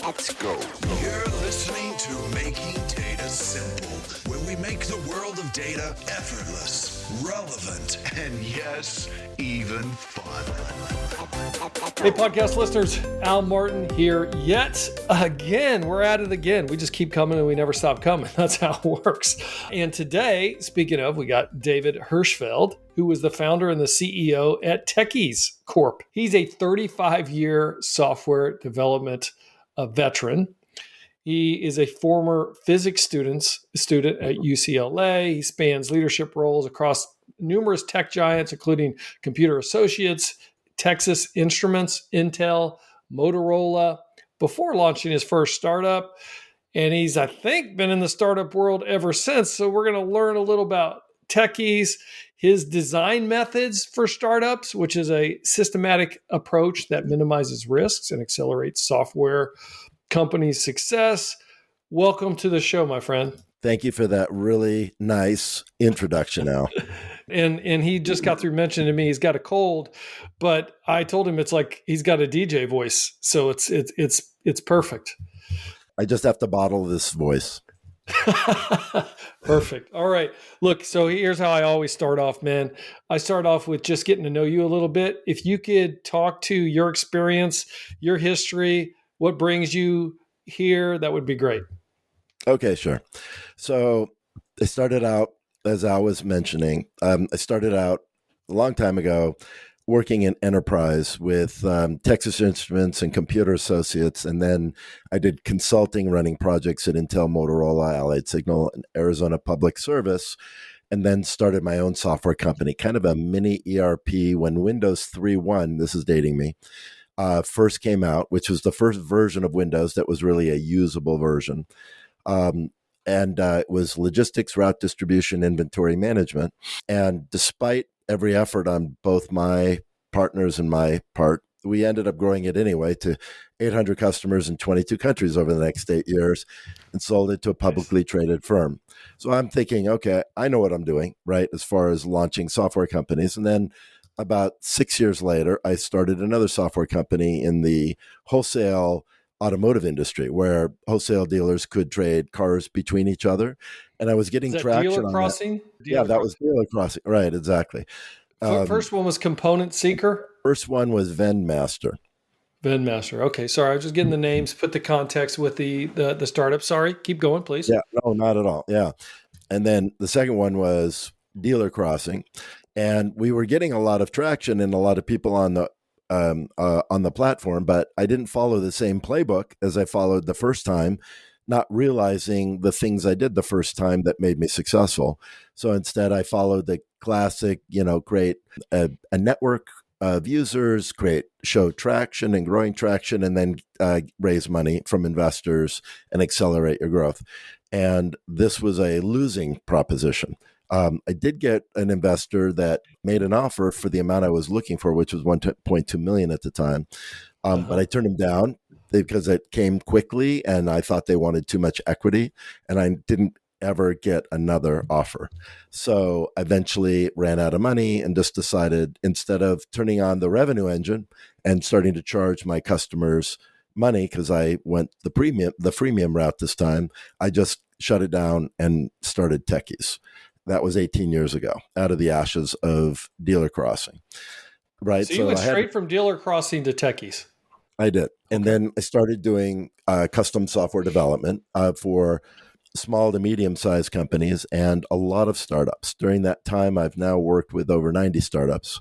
Let's go. You're listening to Making Data Simple, where we make the world of data effortless, relevant, and yes, even fun. Hey, podcast listeners, Al Martin here yet again. We're at it again. We just keep coming and we never stop coming. That's how it works. And today, speaking of, we got David Hirschfeld, who was the founder and the CEO at Tekyz Corp. He's a 35-year software development veteran. He is a former physics student at UCLA. He spans leadership roles across numerous tech giants, including Computer Associates, Texas Instruments, Intel, Motorola, before launching his first startup. And he's, I think, been in the startup world ever since. So we're going to learn a little about Tekyz, his design methods for startups, which is a systematic approach that minimizes risks and accelerates software companies' success. Welcome to the show, my friend. Thank you for that really nice introduction, Al. And he just got through mentioning to me he's got a cold, but I told him it's like he's got a DJ voice, so it's perfect. I just have to bottle this voice. Perfect. All right. Look, so here's how I always start off, man. I start off with just getting to know you a little bit. If you could talk to your experience, your history, what brings you here, that would be great. Okay, sure. So I started out, as I was mentioning, I started out a long time ago working in enterprise with Texas Instruments and Computer Associates. And then I did consulting, running projects at Intel, Motorola, Allied Signal, and Arizona Public Service, and then started my own software company, kind of a mini ERP when Windows 3.1, this is dating me, first came out, which was the first version of Windows that was really a usable version. And it was logistics, route distribution, inventory management. And despite every effort on both my partners and my part, we ended up growing it anyway to 800 customers in 22 countries over the next 8 years and sold it to a publicly traded firm. So I'm thinking, okay, I know what I'm doing, right, as far as launching software companies. And then about 6 years later, I started another software company in the wholesale automotive industry where wholesale dealers could trade cars between each other. And I was getting traction Dealer on Crossing? that. Yeah, that was Dealer Crossing. Right, exactly. First one was Component Seeker? First one was Vendmaster. Vendmaster. Okay, sorry. I was just getting the names, put the context with the startup. Sorry. Keep going, please. Yeah, no, not at all. Yeah. And then the second one was Dealer Crossing. And we were getting a lot of traction and a lot of people on the platform, but I didn't follow the same playbook as I followed the first time, not realizing the things I did the first time that made me successful. So instead, I followed the classic, create a network of users, show traction and growing traction, and then raise money from investors and accelerate your growth. And this was a losing proposition. I did get an investor that made an offer for the amount I was looking for, which was $1.2 million at the time. But I turned him down because it came quickly and I thought they wanted too much equity and I didn't ever get another offer. So I eventually ran out of money and just decided, instead of turning on the revenue engine and starting to charge my customers money, because I went the freemium route this time, I just shut it down and started Tekyz. That was 18 years ago, out of the ashes of Dealer Crossing. Right. So you went straight from Dealer Crossing to Tekyz. I did. And then I started doing custom software development for small to medium-sized companies and a lot of startups. During that time, I've now worked with over 90 startups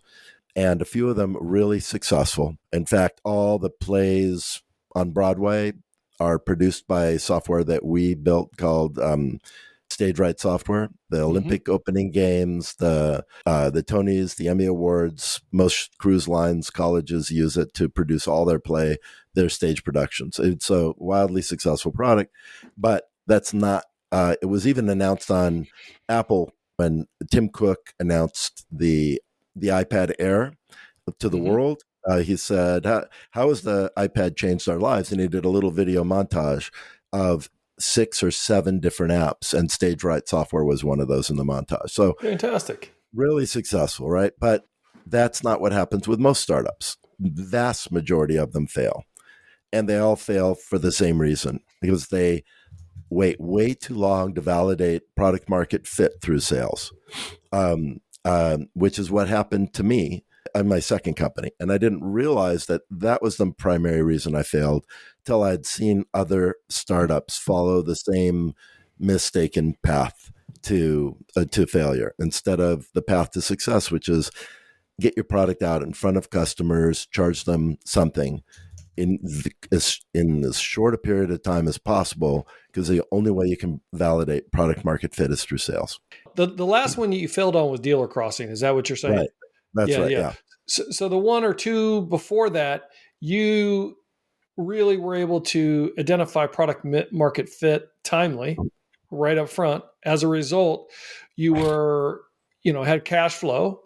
and a few of them really successful. In fact, all the plays on Broadway are produced by software that we built called Stage Right Software. The Olympic opening games, the Tonys, the Emmy Awards, most cruise lines, colleges use it to produce all their stage productions. It's a wildly successful product, but that's not, it was even announced on Apple when Tim Cook announced the iPad Air to the world. He said, how has the iPad changed our lives? And he did a little video montage of 6 or 7 different apps, and Stage Right Software was one of those in the montage. So fantastic. Really successful, right? But that's not what happens with most startups. The vast majority of them fail. And they all fail for the same reason, because they wait way too long to validate product market fit through sales, which is what happened to me in my second company. And I didn't realize that that was the primary reason I failed till I'd seen other startups follow the same mistaken path to failure instead of the path to success, which is get your product out in front of customers, charge them something in as short a period of time as possible, because the only way you can validate product market fit is through sales. The last one you failed on was dealer crossing. Is that what you're saying? Right. That's right. Yeah. So the one or two before that, you really were able to identify product market fit timely, right up front. As a result, you were, had cash flow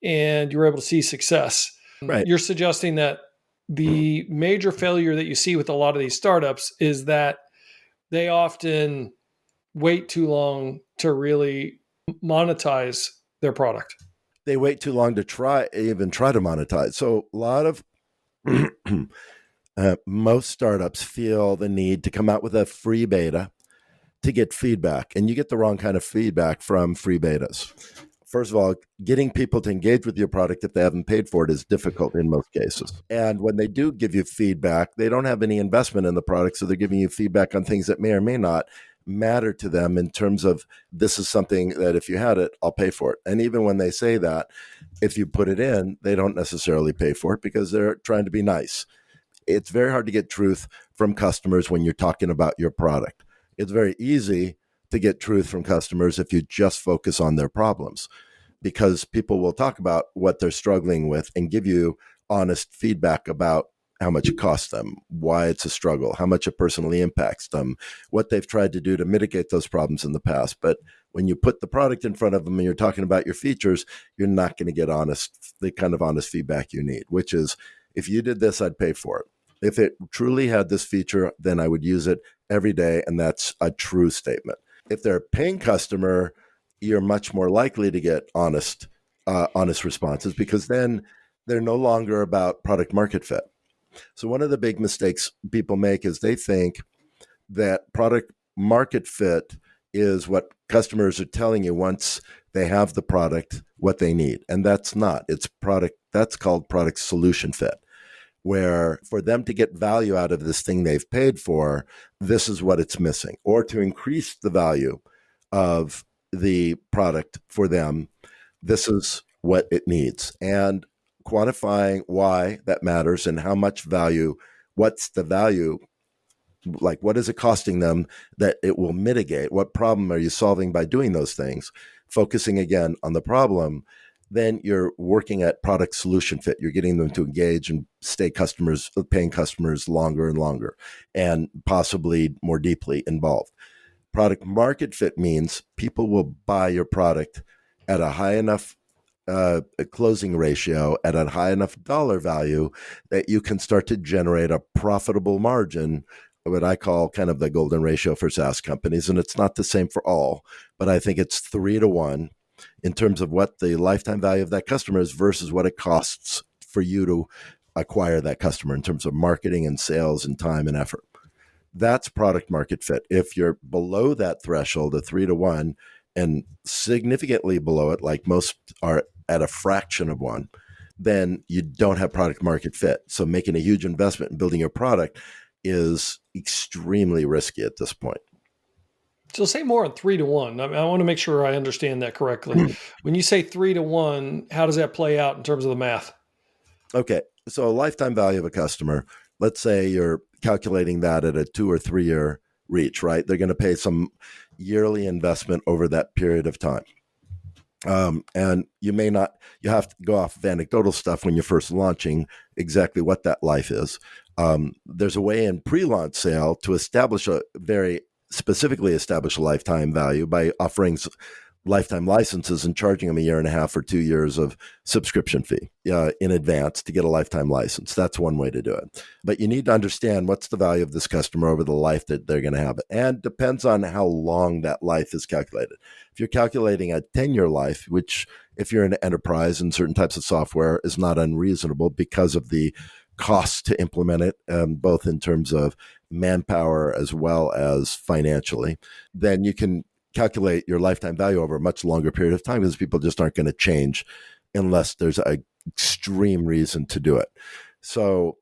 and you were able to see success. Right. You're suggesting that the major failure that you see with a lot of these startups is that they often wait too long to really monetize their product. They wait too long to try to monetize. So a lot of most startups feel the need to come out with a free beta to get feedback, and you get the wrong kind of feedback from free betas. First of all, getting people to engage with your product if they haven't paid for it is difficult in most cases. And when they do give you feedback, they don't have any investment in the product, so they're giving you feedback on things that may or may not matter to them in terms of, this is something that if you had it, I'll pay for it. And even when they say that, if you put it in, they don't necessarily pay for it because they're trying to be nice. It's very hard to get truth from customers when you're talking about your product. It's very easy to get truth from customers if you just focus on their problems, because people will talk about what they're struggling with and give you honest feedback about how much it costs them, why it's a struggle, how much it personally impacts them, what they've tried to do to mitigate those problems in the past. But when you put the product in front of them and you're talking about your features, you're not going to get the kind of honest feedback you need, which is, if you did this, I'd pay for it. If it truly had this feature, then I would use it every day. And that's a true statement. If they're a paying customer, you're much more likely to get honest responses, because then they're no longer about product market fit. So one of the big mistakes people make is they think that product market fit is what customers are telling you once they have the product, what they need. And that's not. That's called product solution fit, where for them to get value out of this thing they've paid for, this is what it's missing. Or to increase the value of the product for them, this is what it needs. And quantifying why that matters and how much value, what's the value, like what is it costing them that it will mitigate? What problem are you solving by doing those things? Focusing again on the problem, then you're working at product solution fit. You're getting them to engage and stay paying customers longer and longer, and possibly more deeply involved. Product market fit means people will buy your product at a high enough a closing ratio, at a high enough dollar value that you can start to generate a profitable margin, what I call kind of the golden ratio for SaaS companies. And it's not the same for all, but I think it's 3-to-1 in terms of what the lifetime value of that customer is versus what it costs for you to acquire that customer in terms of marketing and sales and time and effort. That's product market fit. If you're below that threshold of 3-to-1 and significantly below it, like most are at a fraction of one, then you don't have product market fit. So making a huge investment in building your product is extremely risky at this point. So say more on 3-to-1. I want to make sure I understand that correctly. When you say 3-to-1, how does that play out in terms of the math? Okay. So a lifetime value of a customer, let's say you're calculating that at a 2 or 3 year reach, right? They're going to pay some yearly investment over that period of time. And you have to go off of anecdotal stuff when you're first launching exactly what that life is. There's a way in pre-launch sale to specifically establish a lifetime value by offering lifetime licenses and charging them 1.5 years or 2 years of subscription fee in advance to get a lifetime license. That's one way to do it. But you need to understand what's the value of this customer over the life that they're going to have it. And depends on how long that life is calculated. If you're calculating a 10-year life, which if you're in enterprise and certain types of software is not unreasonable because of the costs to implement it, both in terms of manpower as well as financially, then you can calculate your lifetime value over a much longer period of time, because people just aren't going to change unless there's an extreme reason to do it. So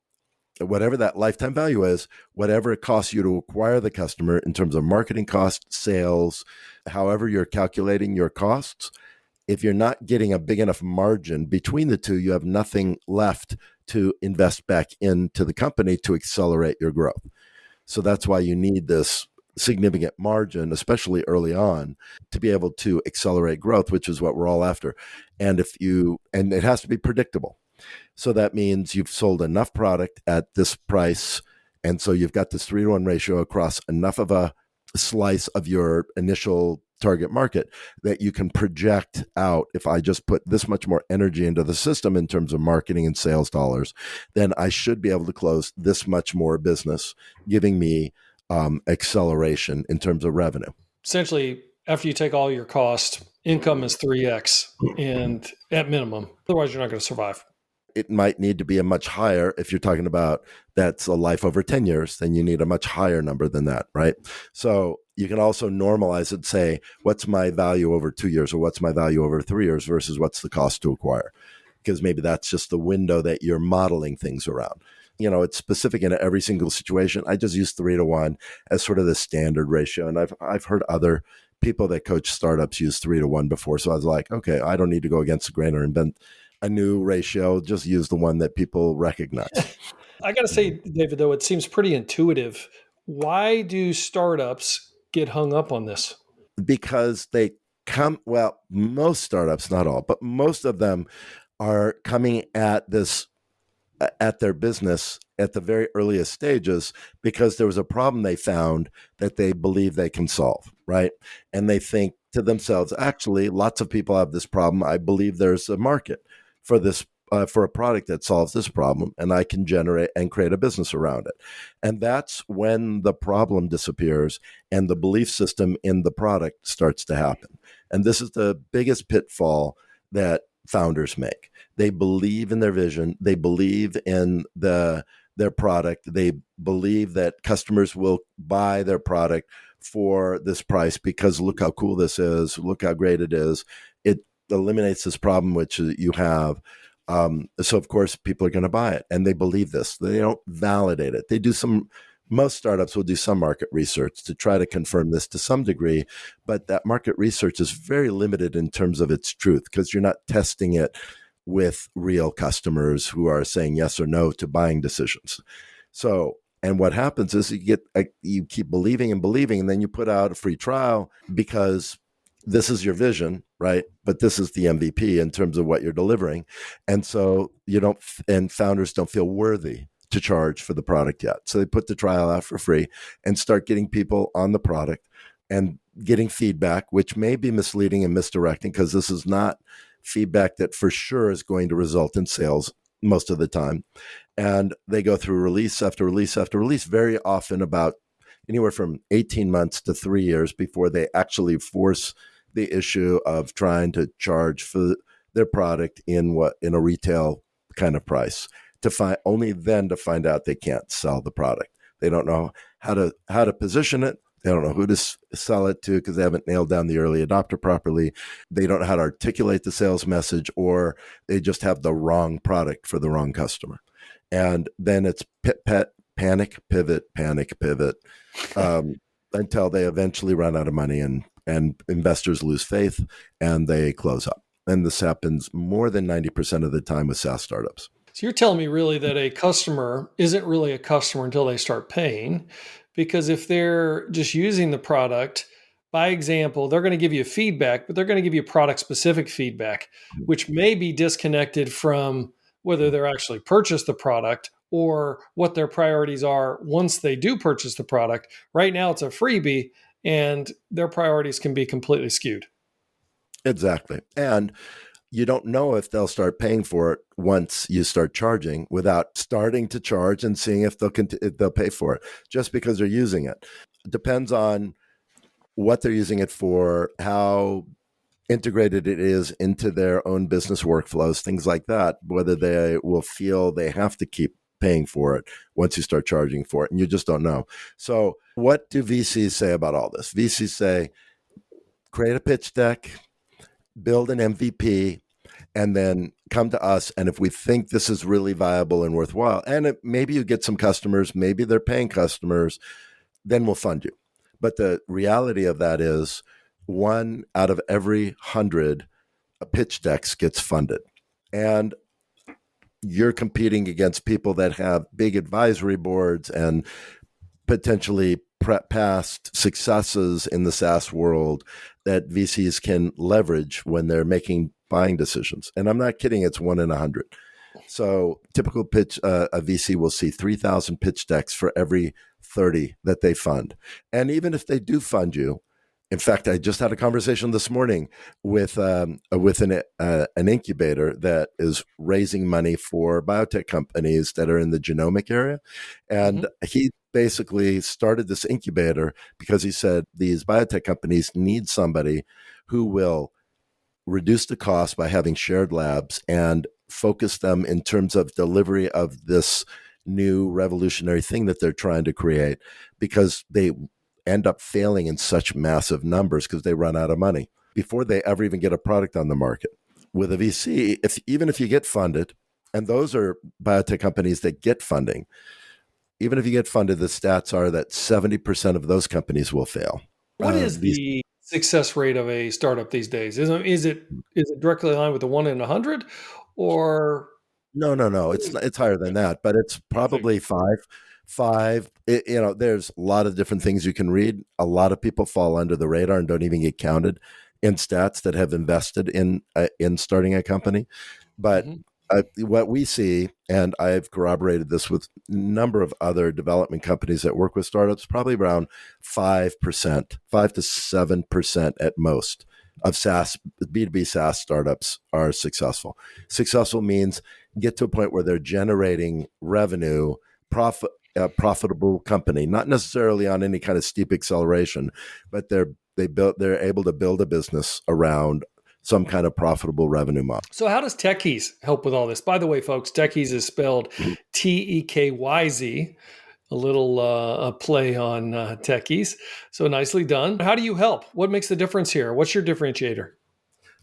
whatever that lifetime value is, whatever it costs you to acquire the customer in terms of marketing costs, sales, however you're calculating your costs, if you're not getting a big enough margin between the two, you have nothing left to invest back into the company to accelerate your growth. So that's why you need this significant margin, especially early on, to be able to accelerate growth, which is what we're all after. And it has to be predictable. So that means you've sold enough product at this price. And so you've got this 3-to-1 ratio across enough of a slice of your initial target market that you can project out. If I just put this much more energy into the system in terms of marketing and sales dollars, then I should be able to close this much more business, giving me acceleration in terms of revenue. Essentially, after you take all your cost, income is 3x and at minimum. Otherwise, you're not going to survive. It might need to be a much higher. If you're talking about that's a life over 10 years, then you need a much higher number than that, right? So you can also normalize it, say, what's my value over 2 years, or what's my value over 3 years versus what's the cost to acquire? Because maybe that's just the window that you're modeling things around. It's specific in every single situation. I just use 3-to-1 as sort of the standard ratio. And I've heard other people that coach startups use 3-to-1 before. So I was like, okay, I don't need to go against the grain or invent a new ratio, just use the one that people recognize. I got to say, David, though, it seems pretty intuitive. Why do startups get hung up on this? Because most startups, not all, but most of them are coming at their business at the very earliest stages because there was a problem they found that they believe they can solve, right? And they think to themselves, actually, lots of people have this problem. I believe there's a market for this, for a product that solves this problem, and I can generate and create a business around it. And that's when the problem disappears and the belief system in the product starts to happen. And this is the biggest pitfall that founders make. They believe in their vision. They believe in their product. They believe that customers will buy their product for this price because look how cool this is. Look how great it is. It eliminates this problem which you have. So of course people are going to buy it, and they believe this. They don't validate it. Most startups will do some market research to try to confirm this to some degree, but that market research is very limited in terms of its truth because you're not testing it with real customers who are saying yes or no to buying decisions. So, and what happens is you keep believing and believing, and then you put out a free trial because this is your vision, right? But this is the MVP in terms of what you're delivering. And so and founders don't feel worthy to charge for the product yet. So they put the trial out for free and start getting people on the product and getting feedback, which may be misleading and misdirecting because this is not feedback that for sure is going to result in sales most of the time. And they go through release after release after release, very often about anywhere from 18 months to 3 years before they actually force the issue of trying to charge for their product in a retail kind of price, only then to find out they can't sell the product. They don't know how to position it. They don't know who to sell it to because they haven't nailed down the early adopter properly. They don't know how to articulate the sales message, or they just have the wrong product for the wrong customer. And then it's panic, pivot, until they eventually run out of money and investors lose faith and they close up. And this happens more than 90% of the time with SaaS startups. So you're telling me really that a customer isn't really a customer until they start paying, because if they're just using the product, by example, they're going to give you feedback, but they're going to give you product-specific feedback, which may be disconnected from whether they're actually purchased the product or what their priorities are once they do purchase the product. Right now, it's a freebie, and their priorities can be completely skewed. Exactly. And you don't know if they'll start paying for it once you start charging without starting to charge and seeing if they'll pay for it just because they're using it. It depends on what they're using it for, how integrated it is into their own business workflows, things like that, whether they will feel they have to keep paying for it once you start charging for it, and you just don't know. So what do VCs say about all this? VCs say, create a pitch deck, build an MVP, and then come to us. And if we think this is really viable and worthwhile, and maybe you get some customers, maybe they're paying customers, then we'll fund you. But the reality of that is 1 out of every 100 pitch decks gets funded. And you're competing against people that have big advisory boards and potentially past successes in the SaaS world that VCs can leverage when they're making buying decisions. And I'm not kidding, it's 1 in 100. So typical pitch, a VC will see 3,000 pitch decks for every 30 that they fund. And even if they do fund you, in fact, I just had a conversation this morning with an incubator that is raising money for biotech companies that are in the genomic area. And he basically started this incubator because he said these biotech companies need somebody who will reduce the cost by having shared labs and focus them in terms of delivery of this new revolutionary thing that they're trying to create, because they end up failing in such massive numbers because they run out of money before they ever even get a product on the market. With a VC, even if you get funded, and those are biotech companies that get funding, even if you get funded, the stats are that 70% of those companies will fail. What is the success rate of a startup these days? Is it directly aligned with the 1 in 100, or? No. It's higher than that, but it's probably five. There's a lot of different things you can read. A lot of people fall under the radar and don't even get counted in stats that have invested in starting a company. But what we see, and I've corroborated this with a number of other development companies that work with startups, probably around 5%, 5 to 7% at most of SaaS, B2B SaaS startups are successful. Successful means get to a point where they're generating revenue, profitable company, not necessarily on any kind of steep acceleration, but they're able to build a business around some kind of profitable revenue model. So how does Tekyz help with all this? By the way, folks, Tekyz is spelled Tekyz, a little play on Tekyz. So nicely done. How do you help? What makes the difference here? What's your differentiator?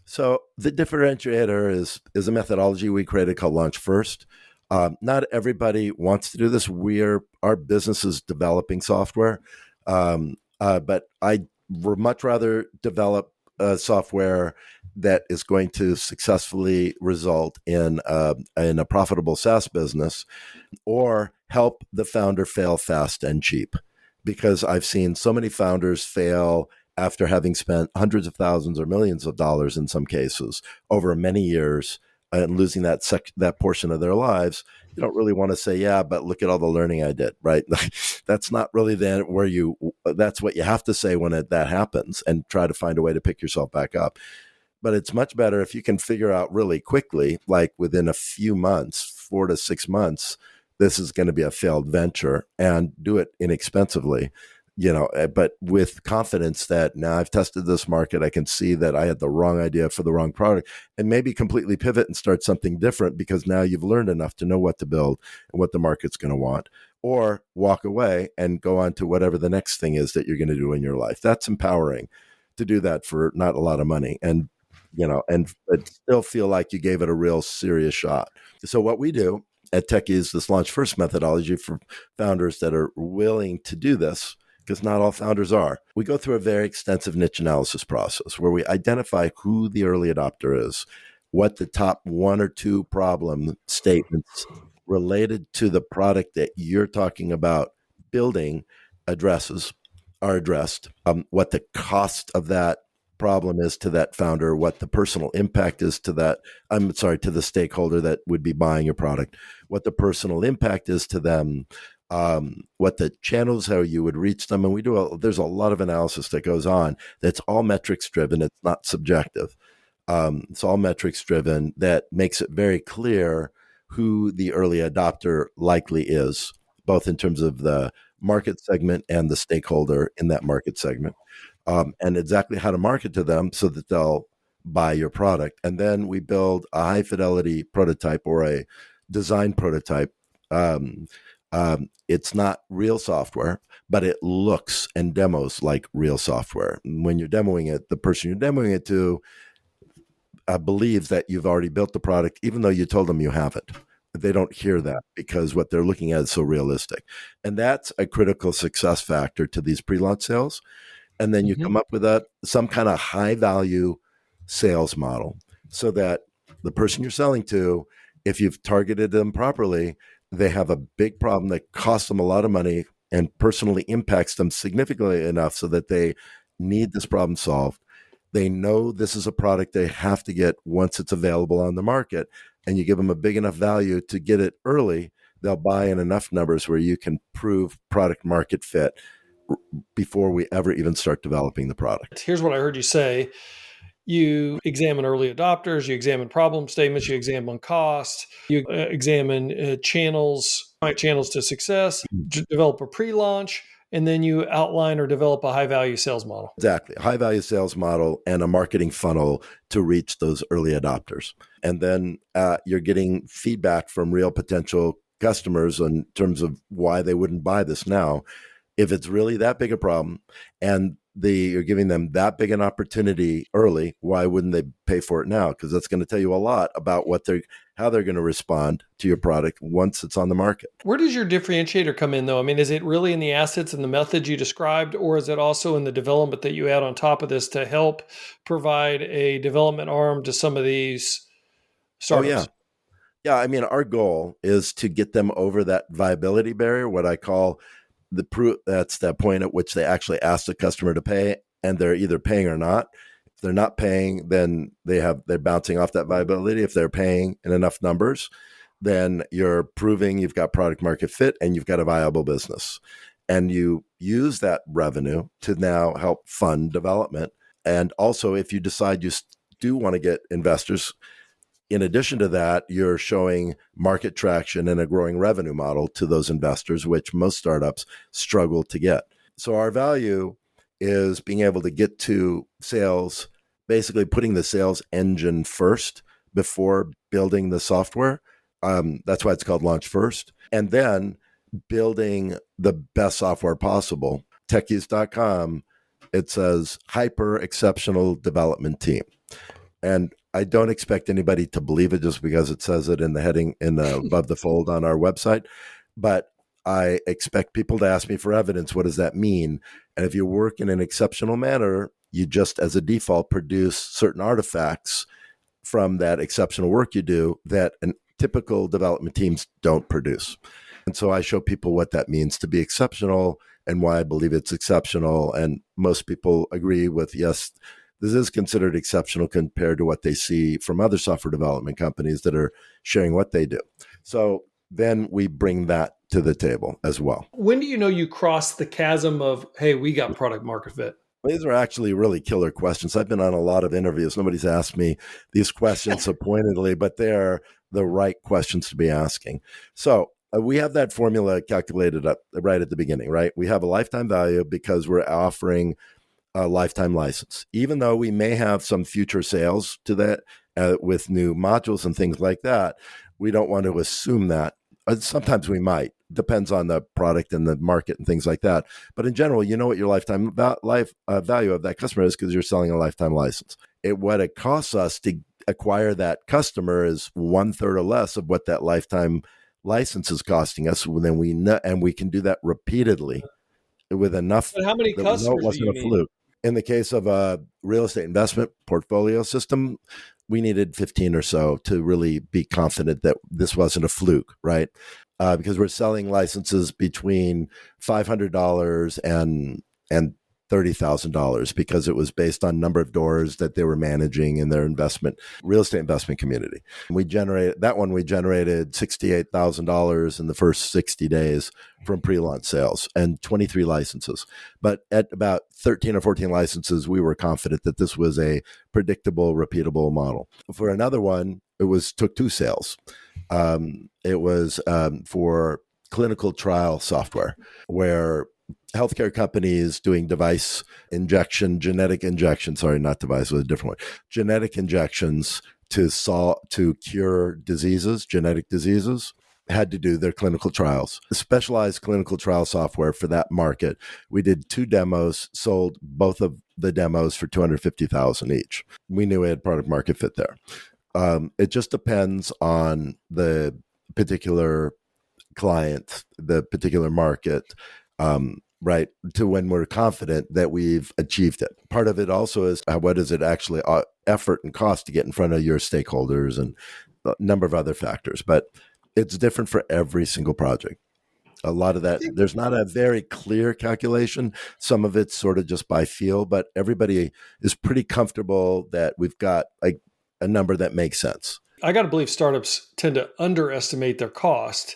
So the differentiator is a methodology we created called Launch First. Not everybody wants to do this. Our business is developing software, but I would much rather develop software that is going to successfully result in a profitable SaaS business, or help the founder fail fast and cheap. Because I've seen so many founders fail after having spent hundreds of thousands or millions of dollars in some cases over many years, and losing that portion of their lives. You don't really want to say, yeah, but look at all the learning I did, right? That's not really that's what you have to say when that happens, and try to find a way to pick yourself back up. But it's much better if you can figure out really quickly, like within a few months, 4 to 6 months, this is going to be a failed venture, and do it inexpensively. But with confidence that now I've tested this market, I can see that I had the wrong idea for the wrong product, and maybe completely pivot and start something different, because now you've learned enough to know what to build and what the market's going to want, or walk away and go on to whatever the next thing is that you're going to do in your life. That's empowering to do that for not a lot of money, and but still feel like you gave it a real serious shot. So what we do at Tekyz is this Launch First methodology for founders that are willing to do this, because not all founders are. We go through a very extensive niche analysis process where we identify who the early adopter is, what the top 1 or 2 problem statements related to the product that you're talking about building are addressed, what the cost of that problem is to that founder, what the personal impact is to the stakeholder that would be buying your product, what the personal impact is to them, what the channels, how you would reach them. And there's a lot of analysis that goes on. That's all metrics driven. It's not subjective. It's all metrics driven. That makes it very clear who the early adopter likely is, both in terms of the market segment and the stakeholder in that market segment, and exactly how to market to them so that they'll buy your product. And then we build a high fidelity prototype, or a design prototype, It's not real software, but it looks and demos like real software. When you're demoing it, the person you're demoing it to believes that you've already built the product, even though you told them you haven't. They don't hear that because what they're looking at is so realistic. And that's a critical success factor to these pre-launch sales. And then you come up with some kind of high value sales model so that the person you're selling to, if you've targeted them properly, they have a big problem that costs them a lot of money and personally impacts them significantly enough so that they need this problem solved. They know this is a product they have to get once it's available on the market, and you give them a big enough value to get it early, they'll buy in enough numbers where you can prove product market fit before we ever even start developing the product. Here's what I heard you say. You examine early adopters, you examine problem statements, you examine cost, you examine channels to success, develop a pre-launch, and then you outline or develop a high-value sales model. Exactly. A high-value sales model and a marketing funnel to reach those early adopters. And then you're getting feedback from real potential customers in terms of why they wouldn't buy this now. If it's really that big a problem and you're giving them that big an opportunity early, why wouldn't they pay for it now? Because that's going to tell you a lot about how they're going to respond to your product once it's on the market. Where does your differentiator come in, though? I mean, is it really in the assets and the methods you described, or is it also in the development that you add on top of this to help provide a development arm to some of these startups? Oh, yeah. Yeah, I mean, our goal is to get them over that viability barrier, what I call the proof. That's that point at which they actually ask the customer to pay, and they're either paying or not. If they're not paying, then they're bouncing off that viability. If they're paying in enough numbers, then you're proving you've got product market fit and you've got a viable business. And you use that revenue to now help fund development. And also, if you decide you do want to get investors, in addition to that, you're showing market traction and a growing revenue model to those investors, which most startups struggle to get. So our value is being able to get to sales, basically putting the sales engine first before building the software. That's why it's called Launch First. And then building the best software possible. Tekyz.com, it says hyper exceptional development team. And I don't expect anybody to believe it just because it says it in the heading above the fold on our website. But I expect people to ask me for evidence. What does that mean? And if you work in an exceptional manner, you just as a default produce certain artifacts from that exceptional work you do that typical development teams don't produce. And so I show people what that means to be exceptional and why I believe it's exceptional. And most people agree with, yes, this is considered exceptional compared to what they see from other software development companies that are sharing what they do. So then we bring that to the table as well. When do you know you cross the chasm of, hey, we got product market fit? These are actually really killer questions. I've been on a lot of interviews. Nobody's asked me these questions so pointedly, but they are the right questions to be asking. So we have that formula calculated up right at the beginning, right? We have a lifetime value because we're offering a lifetime license, even though we may have some future sales to that with new modules and things like that. We don't want to assume that. Sometimes we might, depends on the product and the market and things like that. But in general, you know what your lifetime value of that customer is because you're selling a lifetime license. What it costs us to acquire that customer is 1/3 or less of what that lifetime license is costing us. Then we know, and we can do that repeatedly with enough. But how many customers do you need? In the case of a real estate investment portfolio system, we needed 15 or so to really be confident that this wasn't a fluke, right? Because we're selling licenses between $500 and $30,000 because it was based on number of doors that they were managing in their real estate investment community. We generated $68,000 in the first 60 days from pre-launch sales and 23 licenses. But at about 13 or 14 licenses, we were confident that this was a predictable, repeatable model. For another one, took 2 sales. It was for clinical trial software where healthcare companies doing genetic injections to cure genetic diseases. had to do their clinical trials, specialized clinical trial software for that market. We did 2 demos, sold both of the demos for $250,000 each. We knew we had product market fit there. It just depends on the particular client, the particular market, right, to when we're confident that we've achieved it. Part of it also is what is it actually effort and cost to get in front of your stakeholders and a number of other factors. But it's different for every single project. A lot of that, there's not a very clear calculation. Some of it's sort of just by feel, but everybody is pretty comfortable that we've got like a number that makes sense. I got to believe startups tend to underestimate their cost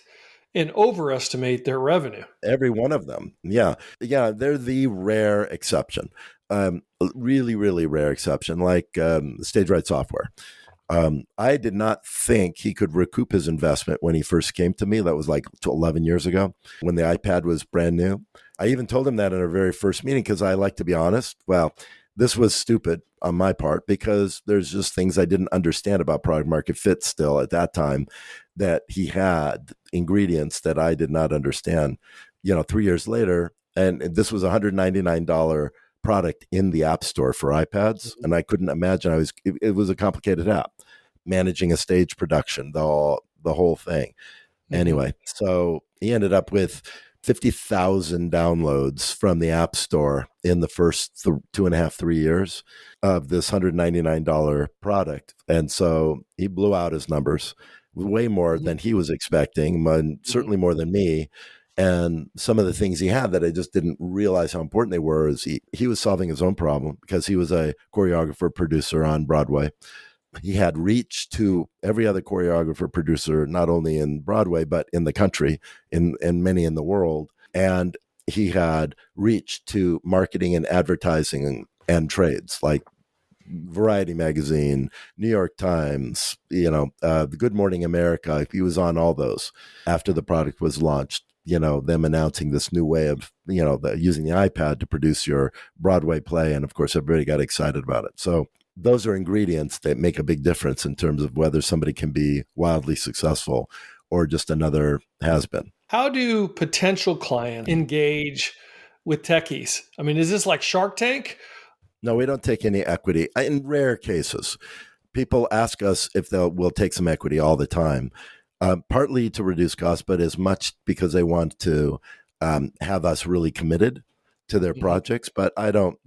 and overestimate their revenue. Every one of them. Yeah. Yeah. They're the rare exception. Really, really rare exception, like StageRight Software. I did not think he could recoup his investment when he first came to me. That was like 11 years ago when the iPad was brand new. I even told him that in our very first meeting because I like to be honest. Well, this was stupid on my part because there's just things I didn't understand about product market fit still at that time, that he had ingredients that I did not understand, 3 years later. And this was $199 product in the App Store for iPads. And I couldn't imagine it was a complicated app, managing a stage production, the whole thing. Anyway, so he ended up with 50,000 downloads from the App Store in the first 2.5, 3 years of this $199 product. And so he blew out his numbers way more than he was expecting, and certainly more than me. And some of the things he had that I just didn't realize how important they were is he was solving his own problem because he was a choreographer, producer on Broadway. He had reach to every other choreographer, producer, not only in Broadway, but in the country, and many in the world. And he had reach to marketing and advertising and trades like Variety Magazine, New York Times, the Good Morning America. He was on all those after the product was launched. Them announcing this new way of, using the iPad to produce your Broadway play. And of course, everybody got excited about it. So those are ingredients that make a big difference in terms of whether somebody can be wildly successful or just another has-been. How do potential clients engage with Tekyz? I mean, is this like Shark Tank? No, we don't take any equity. In rare cases, people ask us if we'll take some equity all the time. Partly to reduce costs, but as much because they want to have us really committed to their projects. But I don't,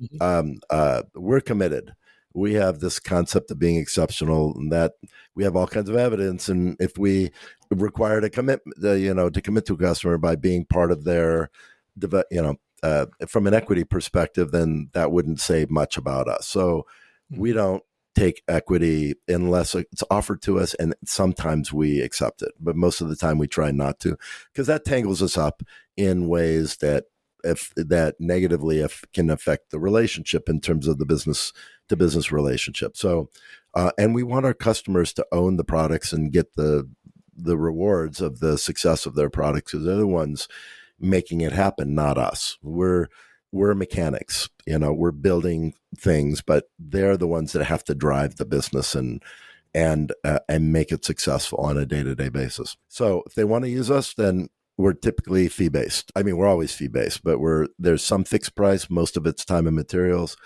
we're committed. We have this concept of being exceptional, and that we have all kinds of evidence. And if we require to commit to a customer by being part of their, from an equity perspective, then that wouldn't say much about us. So we don't take equity unless it's offered to us, and sometimes we accept it, but most of the time we try not to, because that tangles us up in ways that negatively can affect the relationship in terms of the business to business relationship. So and we want our customers to own the products and get the rewards of the success of their products, because they're the ones making it happen, not us. We're mechanics, we're building things, but they're the ones that have to drive the business and make it successful on a day-to-day basis. So if they want to use us, then we're typically fee-based. I mean, we're always fee-based, but there's some fixed price. Most of it's time and materials.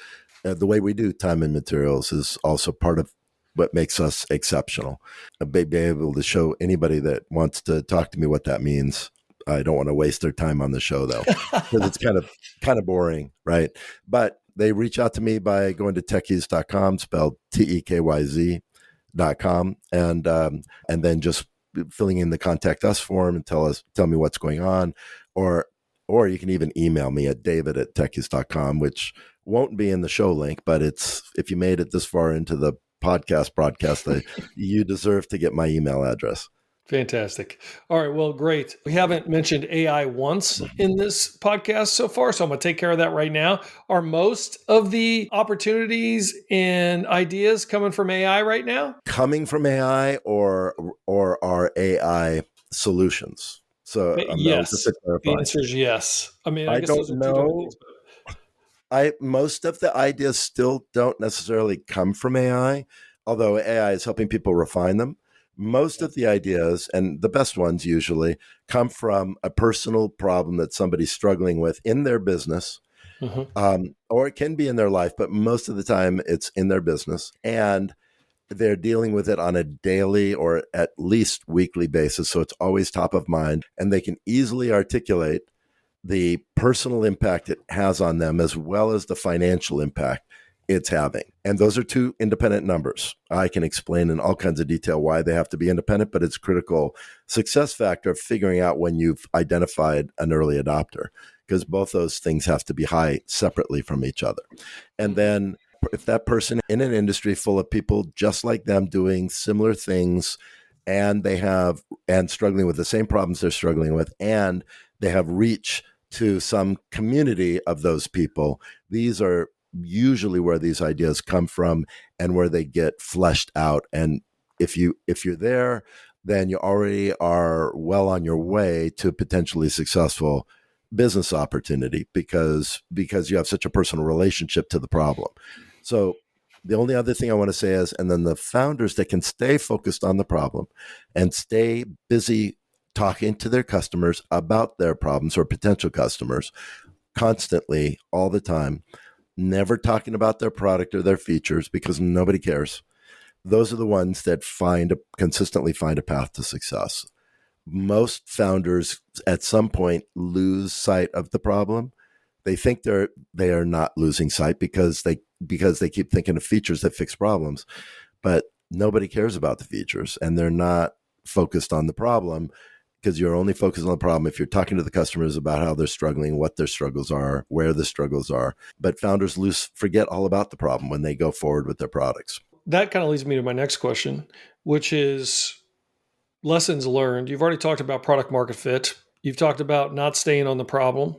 The way we do time and materials is also part of what makes us exceptional. Be able to show anybody that wants to talk to me what that means. I don't want to waste their time on the show, though, because it's kind of boring, right? But they reach out to me by going to tekyz.com, spelled TEKYZ.com, and then just filling in the contact us form and tell me what's going on, or you can even email me at david@tekyz.com, which won't be in the show link, but if you made it this far into the podcast broadcast, you deserve to get my email address. Fantastic. All right. Well, great. We haven't mentioned AI once in this podcast so far, so I'm going to take care of that right now. Are most of the opportunities and ideas coming from AI right now? Coming from AI or are AI solutions? So yes, the answer is yes. I mean, I guess don't know. Most of the ideas still don't necessarily come from AI, although AI is helping people refine them. Most of the ideas, and the best ones usually, come from a personal problem that somebody's struggling with in their business, or it can be in their life, but most of the time it's in their business. And they're dealing with it on a daily or at least weekly basis. So it's always top of mind, and they can easily articulate the personal impact it has on them as well as the financial impact it's having. And those are two independent numbers. I can explain in all kinds of detail why they have to be independent, but it's critical success factor of figuring out when you've identified an early adopter, because both those things have to be high separately from each other. And then if that person in an industry full of people just like them doing similar things, and struggling with the same problems they're struggling with, and they have reach to some community of those people, these are usually where these ideas come from and where they get fleshed out. And if you're there, then you already are well on your way to potentially successful business opportunity because you have such a personal relationship to the problem. So the only other thing I want to say is, and then the founders that can stay focused on the problem and stay busy talking to their customers about their problems or potential customers constantly all the time, never talking about their product or their features because nobody cares. Those are the ones that consistently find a path to success. Most founders at some point lose sight of the problem. They think they are not losing sight because they keep thinking of features that fix problems, but nobody cares about the features, and they're not focused on the problem, because you're only focused on the problem if you're talking to the customers about how they're struggling, what their struggles are, where the struggles are. But founders forget all about the problem when they go forward with their products. That kind of leads me to my next question, which is lessons learned. You've already talked about product market fit. You've talked about not staying on the problem.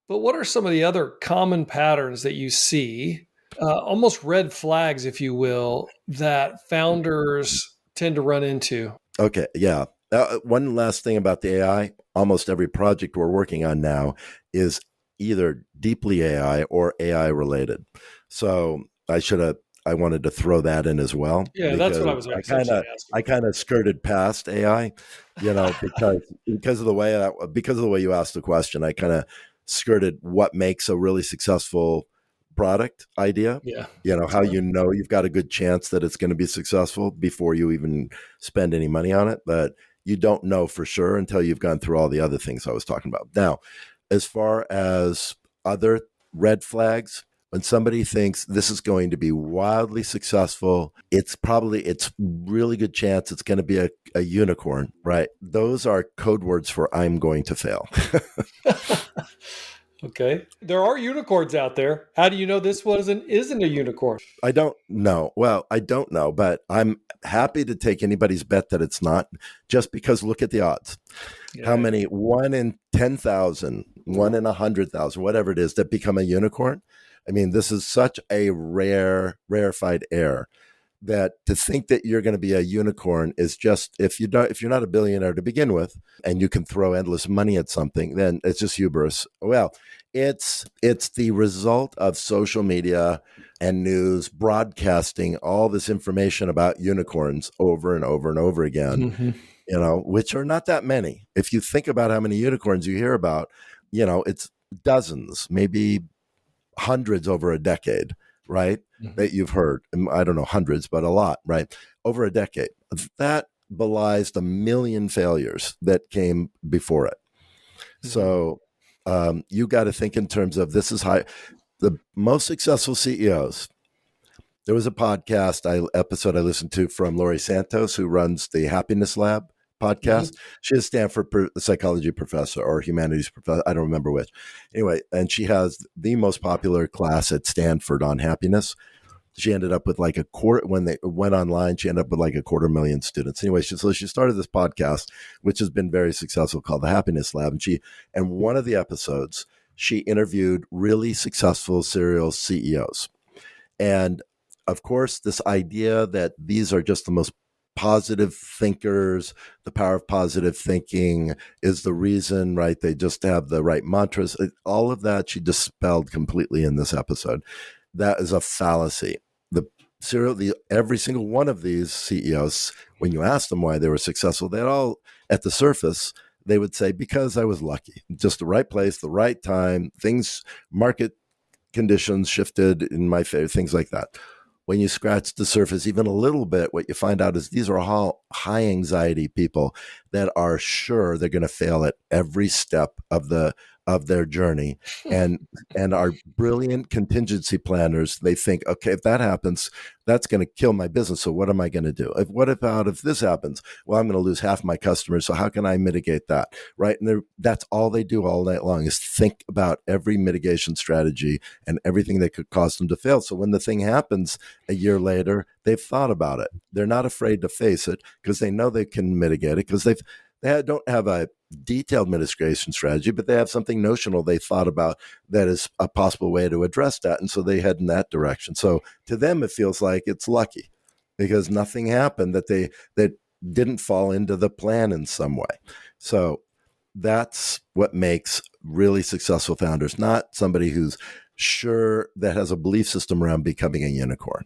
But what are some of the other common patterns that you see, almost red flags, if you will, that founders tend to run into? Okay, yeah. One last thing about the AI, almost every project we're working on now is either deeply AI or AI related. So I wanted to throw that in as well. Yeah, that's what I was asking. I kind of skirted past AI, because of the way you asked the question. I kind of skirted what makes a really successful product idea. Yeah. How you've got a good chance that it's going to be successful before you even spend any money on it. But you don't know for sure until you've gone through all the other things I was talking about. Now, as far as other red flags, when somebody thinks this is going to be wildly successful, it's really good chance it's going to be a unicorn, right? Those are code words for I'm going to fail. Okay. There are unicorns out there. How do you know this isn't a unicorn? I don't know. Well, I don't know, but I'm happy to take anybody's bet that it's not, just because look at the odds. Yeah. How many? 1 in 10,000, 1 in 100,000, whatever it is, that become a unicorn. I mean, this is such a rarefied air that to think that you're going to be a unicorn is just, if you're not a billionaire to begin with and you can throw endless money at something, then it's just hubris. Well, it's the result of social media and news broadcasting all this information about unicorns over and over and over again, which are not that many. If you think about how many unicorns you hear about, it's dozens, maybe hundreds over a decade, right? That you've heard. I don't know, hundreds, but a lot, right? Over a decade. That belies the million failures that came before it. So you got to think in terms of this is high. The most successful CEOs. There was a episode I listened to from Laurie Santos, who runs the Happiness Lab podcast. She's a Stanford psychology professor or humanities professor. I don't remember which. Anyway, and she has the most popular class at Stanford on happiness. She ended up with like when they went online, she ended up with like 250,000 students. Anyway, so she started this podcast, which has been very successful, called the Happiness Lab. And one of the episodes, she interviewed really successful serial CEOs. And of course, this idea that these are just the most positive thinkers, the power of positive thinking is the reason, right? They just have the right mantras. All of that she dispelled completely in this episode. That is a fallacy. The every single one of these CEOs, when you ask them why they were successful, they all, at the surface, they would say, because I was lucky, just the right place, the right time, market conditions shifted in my favor, things like that. When you scratch the surface even a little bit, what you find out is these are all high anxiety people that are sure they're going to fail at every step of their journey, and are brilliant contingency planners. They think, okay, if that happens, that's going to kill my business. So what am I going to do? If this happens? Well, I'm going to lose half my customers. So how can I mitigate that? Right. And that's all they do all night long is think about every mitigation strategy and everything that could cause them to fail. So when the thing happens a year later, they've thought about it. They're not afraid to face it because they know they can mitigate it, because they don't have a detailed mitigation strategy, but they have something notional they thought about that is a possible way to address that. And so they head in that direction. So to them, it feels like it's lucky because nothing happened that didn't fall into the plan in some way. So that's what makes really successful founders, not somebody who's sure, that has a belief system around becoming a unicorn.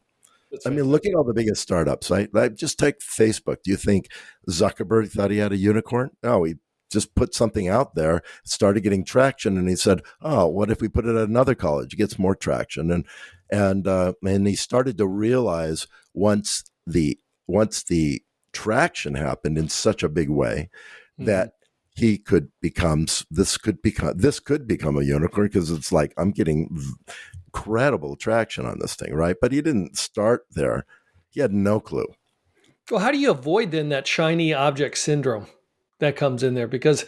I mean, look at all the biggest startups, right? Like, just take Facebook. Do you think Zuckerberg thought he had a unicorn? No, he just put something out there, started getting traction, and he said, "Oh, what if we put it at another college? It gets more traction." And he started to realize once the traction happened in such a big way that this could become a unicorn, because it's like, I'm getting incredible traction on this thing, right? But he didn't start there. He had no clue. Well, how do you avoid then that shiny object syndrome that comes in there? Because I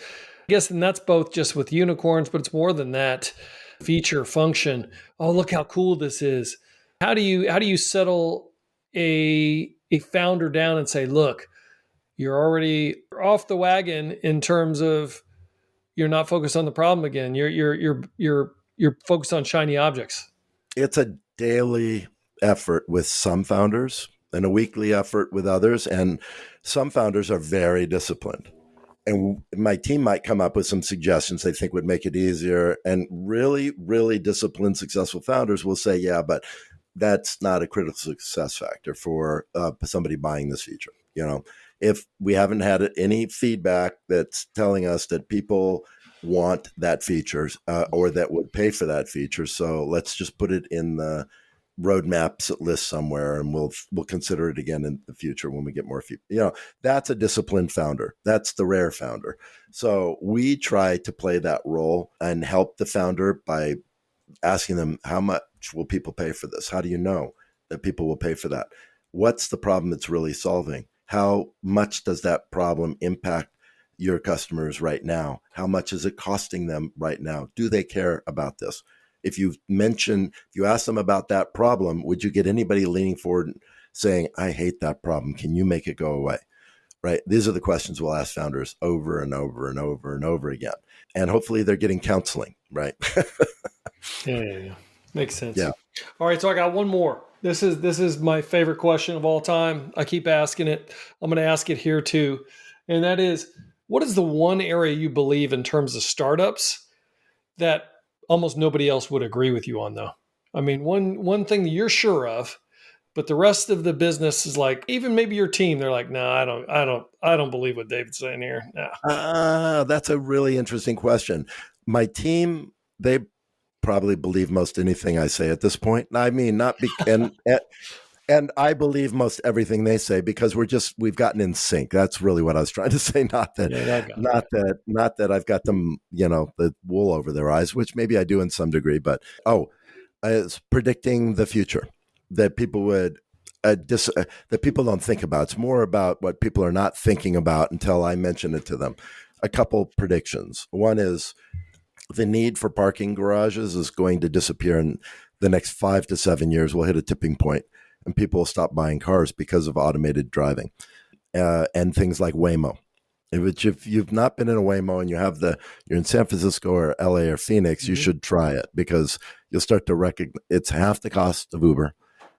guess, and that's both just with unicorns, but it's more than that. Feature, function. Oh, look how cool this is. How do you settle a founder down and say, look, you're already off the wagon in terms of you're not focused on the problem again. You're focused on shiny objects. It's a daily effort with some founders and a weekly effort with others. And some founders are very disciplined. And my team might come up with some suggestions they think would make it easier. And really, really disciplined, successful founders will say, yeah, but that's not a critical success factor for somebody buying this feature. If we haven't had any feedback that's telling us that people want that feature or that would pay for that feature, so let's just put it in the roadmaps list somewhere, and we'll consider it again in the future when we get more feedback. That's a disciplined founder. That's the rare founder. So we try to play that role and help the founder by asking them, how much will people pay for this? How do you know that people will pay for that? What's the problem it's really solving? How much does that problem impact your customers right now? How much is it costing them right now? Do they care about this? If you ask them about that problem, would you get anybody leaning forward and saying, I hate that problem, can you make it go away? Right? These are the questions we'll ask founders over and over and over and over again. And hopefully they're getting counseling, right? Yeah. Makes sense. Yeah. All right, so I got one more. This is my favorite question of all time. I keep asking it. I'm going to ask it here too. And that is, what is the one area you believe in terms of startups that almost nobody else would agree with you on, though? I mean, one thing that you're sure of, but the rest of the business is like, even maybe your team, they're like, no, I don't believe what David's saying here. No. That's a really interesting question. My team, they probably believe most anything I say at this point. I mean, and I believe most everything they say because we've gotten in sync. That's really what I was trying to say. Not that I've got them, the wool over their eyes, which maybe I do in some degree, but it's predicting the future that people would, that people don't think about. It's more about what people are not thinking about until I mention it to them. A couple predictions. One is the need for parking garages is going to disappear in the next 5 to 7 years. We'll hit a tipping point and people will stop buying cars because of automated driving and things like Waymo. If you've not been in a Waymo and you're in San Francisco or LA or Phoenix, you should try it because you'll start to recognize it's half the cost of Uber,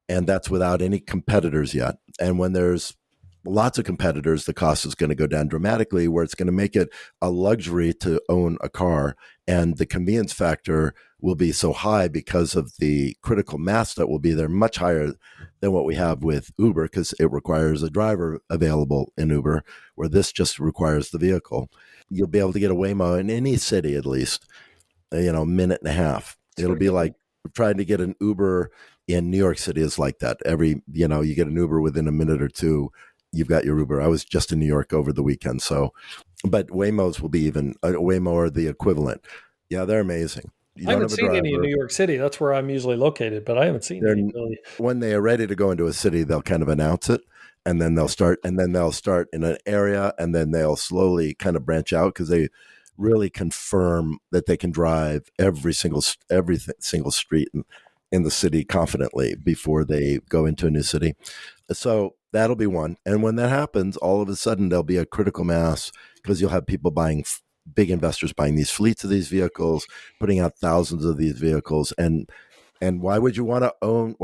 and that's without any competitors yet. And when there's lots of competitors, the cost is going to go down dramatically, where it's going to make it a luxury to own a car, and the convenience factor will be so high because of the critical mass that will be there, much higher than what we have with Uber, because it requires a driver available in Uber, where this just requires the vehicle. You'll be able to get a Waymo in any city, at least, minute and a half. It'll be like trying to get an Uber in New York City is like that. You get an Uber within a minute or two, you've got your Uber. I was just in New York over the weekend. So, but Waymos will be even Waymo or the equivalent. Yeah, they're amazing. I haven't seen any in New York City. That's where I'm usually located, but I haven't seen any really. When they are ready to go into a city, they'll kind of announce it, and then they'll start in an area, and then they'll slowly kind of branch out because they really confirm that they can drive every single street in the city confidently before they go into a new city. So that'll be one. And when that happens, all of a sudden there'll be a critical mass because you'll have people big investors buying these fleets of these vehicles, putting out thousands of these vehicles. And why would you want to own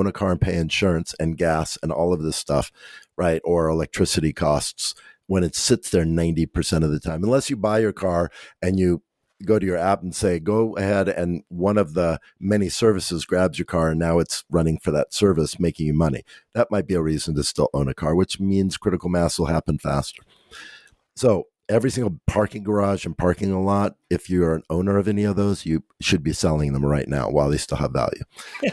a car and pay insurance and gas and all of this stuff, right? Or electricity costs when it sits there 90% of the time, unless you buy your car and you go to your app and say, go ahead, and one of the many services grabs your car and now it's running for that service, making you money. That might be a reason to still own a car, which means critical mass will happen faster. So every single parking garage and parking lot, if you're an owner of any of those, you should be selling them right now while they still have value.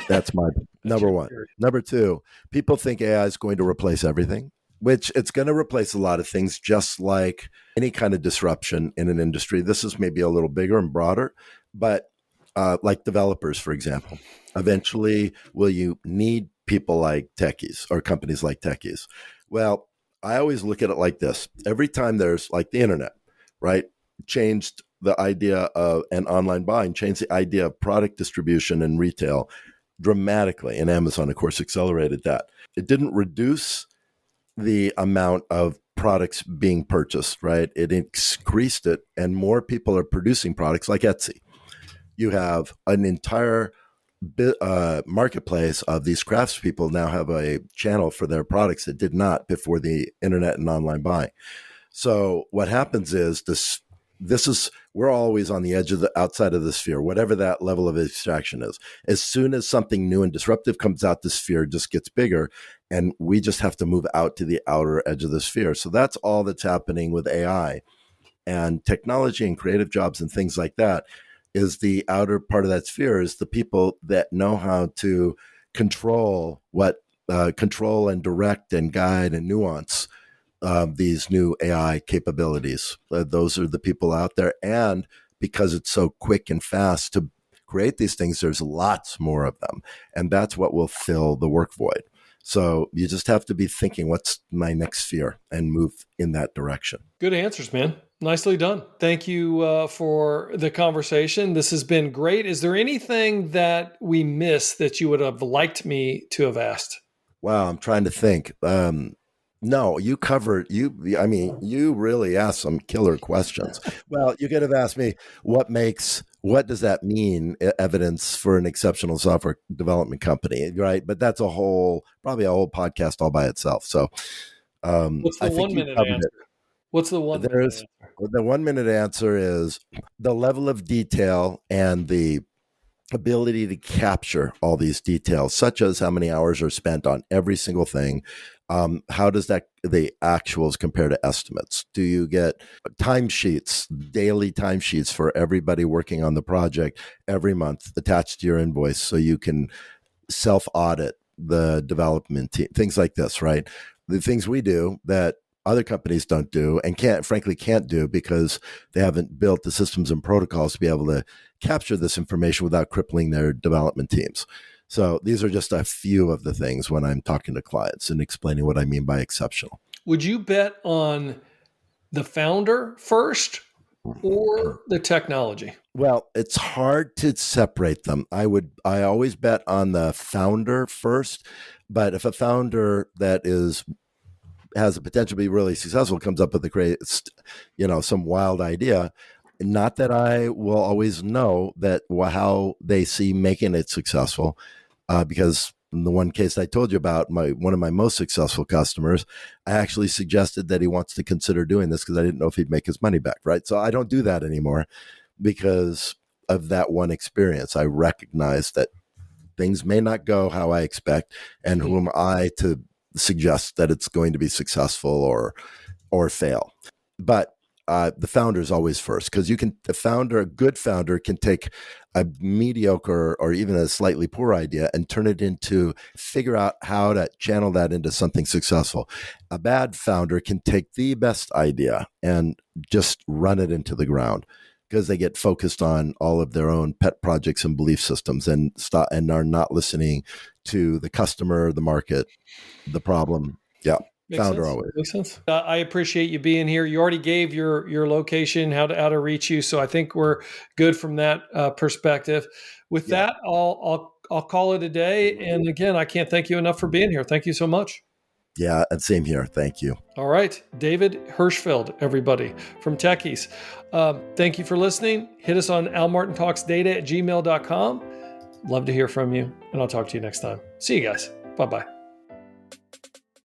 That's my number one. Number two, people think AI is going to replace everything, which it's going to replace a lot of things, just like any kind of disruption in an industry. This is maybe a little bigger and broader, but like developers, for example, eventually will you need people like Tekyz or companies like Tekyz? Well, I always look at it like this. Every time there's like the internet, right, changed the idea of and online buying, changed the idea of product distribution and retail dramatically. And Amazon, of course, accelerated that. It didn't reduce the amount of products being purchased, right? It increased it, and more people are producing products like Etsy. You have an entire marketplace of these craftspeople now have a channel for their products that did not before the internet and online buying. So what happens is we're always on the edge of the outside of the sphere, whatever that level of abstraction is. As soon as something new and disruptive comes out, the sphere just gets bigger, and we just have to move out to the outer edge of the sphere. So that's all that's happening with AI and technology and creative jobs and things like that. Is the outer part of that sphere is the people that know how to control and direct and guide and nuance these new AI capabilities. Those are the people out there. And because it's so quick and fast to create these things, there's lots more of them. And that's what will fill the work void. So you just have to be thinking, what's my next sphere, and move in that direction. Good answers, man. Nicely done. Thank you for the conversation. This has been great. Is there anything that we missed that you would have liked me to have asked? Wow, I'm trying to think. No, you really asked some killer questions. Well, you could have asked me, what does that mean, evidence for an exceptional software development company, right? But that's probably a whole podcast all by itself. So what's the 1 minute answer? What's the 1 minute answer? The 1 minute answer is the level of detail and the ability to capture all these details, such as how many hours are spent on every single thing. How does the actuals compare to estimates? Do you get timesheets, daily timesheets for everybody working on the project every month attached to your invoice so you can self-audit the development team, things like this, right? The things we do that other companies don't do and can't do because they haven't built the systems and protocols to be able to capture this information without crippling their development teams. So these are just a few of the things when I'm talking to clients and explaining what I mean by exceptional. Would you bet on the founder first or the technology? Well, it's hard to separate them. I always bet on the founder first, but if a founder that has the potential to be really successful comes up with some wild idea, not that I will always know that how they see making it successful, because in the one case I told you about, one of my most successful customers, I actually suggested that he wants to consider doing this because I didn't know if he'd make his money back, right? So I don't do that anymore because of that one experience. I recognize that things may not go how I expect, and who am I to suggest that it's going to be successful or fail? But the founder is always first, because a good founder can take a mediocre or even a slightly poor idea and figure out how to channel that into something successful. A bad founder can take the best idea and just run it into the ground, because they get focused on all of their own pet projects and belief systems and are not listening to the customer, the market, the problem. Yeah. Makes Founder sense. always. Makes sense. I appreciate you being here. You already gave your location, how to reach you, so I think we're good from that perspective. With that, I'll call it a day. And again, I can't thank you enough for being here. Thank you so much. Yeah, and same here. Thank you. All right, David Hirschfeld, everybody from Tekyz. Thank you for listening. Hit us on almartintalksdata@gmail.com. Love to hear from you, and I'll talk to you next time. See you guys. Bye-bye.